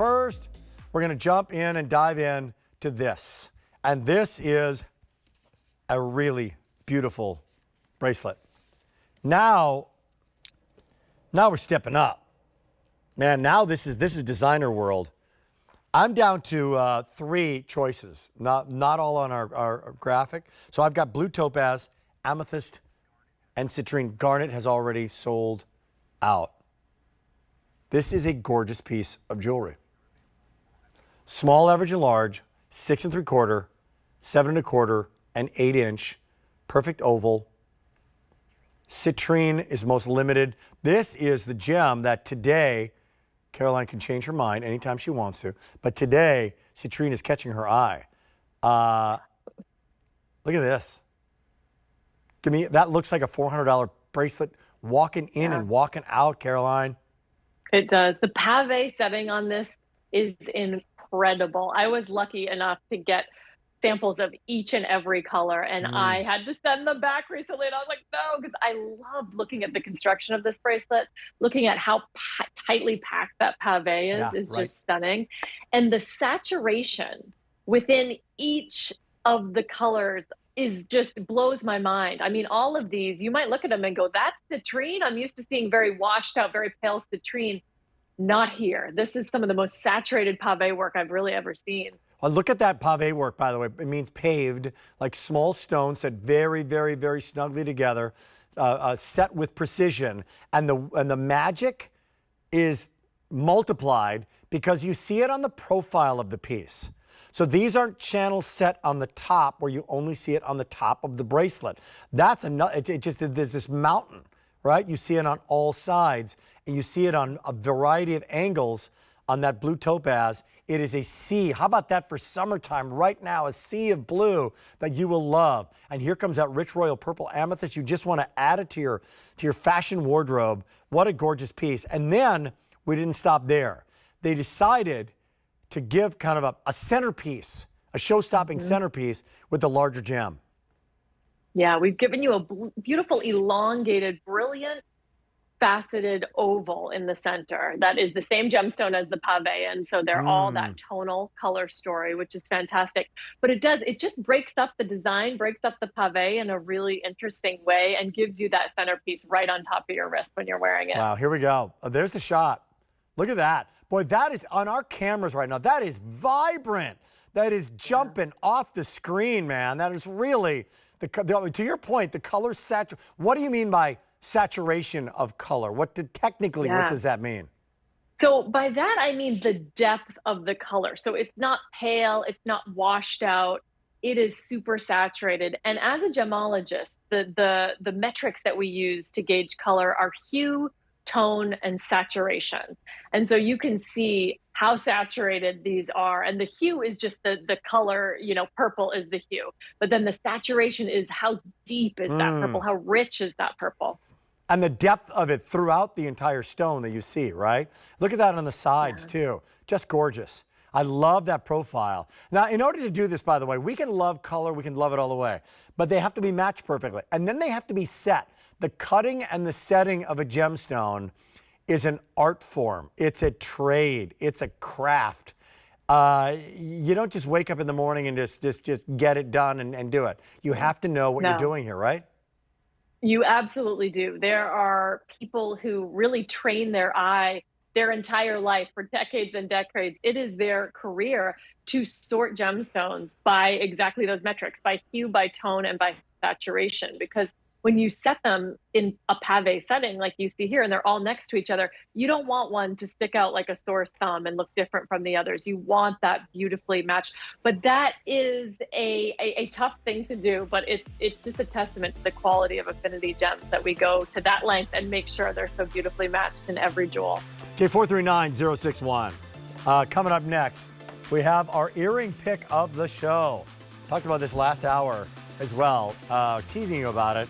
first, we're going to jump in and dive in to this. And this is a really beautiful bracelet. Now we're stepping up. Man, now this is designer world. I'm down to 3 choices, not all on our graphic. So I've got blue topaz, amethyst, and citrine. Garnet has already sold out. This is a gorgeous piece of jewelry. Small, average, and large, 6 3/4, 7 1/4, and 8 inch, perfect oval. Citrine is most limited. This is the gem that today, Caroline can change her mind anytime she wants to, but today, citrine is catching her eye. Look at this. That looks like a $400 bracelet walking in and walking out, Caroline. It does. The pave setting on this is incredible. I was lucky enough to get samples of each and every color, and I had to send them back recently, and I was like, no, because I loved looking at the construction of this bracelet. Looking at how tightly packed that pave is just stunning. And the saturation within each of the colors just blows my mind. I mean, all of these, you might look at them and go, that's citrine. I'm used to seeing very washed out, very pale citrine. Not here. This is some of the most saturated pave work I've really ever seen. Well, look at that pave work, by the way. It means paved, like small stones set very, very, very snugly together, set with precision. And the magic is multiplied because you see it on the profile of the piece. So these aren't channels set on the top where you only see it on the top of the bracelet. That's there's this mountain, right? You see it on all sides, and you see it on a variety of angles on that blue topaz. It is a sea. How about that for summertime right now? A sea of blue that you will love. And here comes that rich royal purple amethyst. You just want to add it to your fashion wardrobe. What a gorgeous piece. And then we didn't stop there. They decided to give kind of a centerpiece, a show-stopping centerpiece with the larger gem. Yeah, we've given you a beautiful, elongated, brilliant, faceted oval in the center that is the same gemstone as the pave, and so they're all that tonal color story, which is fantastic. But it just breaks up the design, breaks up the pave in a really interesting way, and gives you that centerpiece right on top of your wrist when you're wearing it. Wow, here we go. There's the shot. Look at that. Boy, that is on our cameras right now. That is vibrant. That is jumping off the screen, man. That is really, to your point, the color saturation. What do you mean by saturation of color? What does that mean? So by that, I mean the depth of the color. So it's not pale, it's not washed out. It is super saturated. And as a gemologist, the metrics that we use to gauge color are hue, tone, and saturation. And so you can see how saturated these are. And the hue is just the color, purple is the hue. But then the saturation is how deep is that purple? How rich is that purple? And the depth of it throughout the entire stone that you see, right? Look at that on the sides too. Just gorgeous. I love that profile. Now, in order to do this, by the way, we can love color, we can love it all the way, but they have to be matched perfectly. And then they have to be set. The cutting and the setting of a gemstone is an art form. It's a trade. It's a craft. You don't just wake up in the morning and just get it done and do it. You have to know what you're doing here, right? You absolutely do. There are people who really train their eye their entire life for decades and decades. It is their career to sort gemstones by exactly those metrics, by hue, by tone, and by saturation, because when you set them in a pave setting like you see here, and they're all next to each other, you don't want one to stick out like a sore thumb and look different from the others. You want that beautifully matched. But that is a tough thing to do, but it's just a testament to the quality of Affinity Gems that we go to that length and make sure they're so beautifully matched in every jewel. J439-061. Coming up next, we have our earring pick of the show. Talked about this last hour as well, teasing you about it.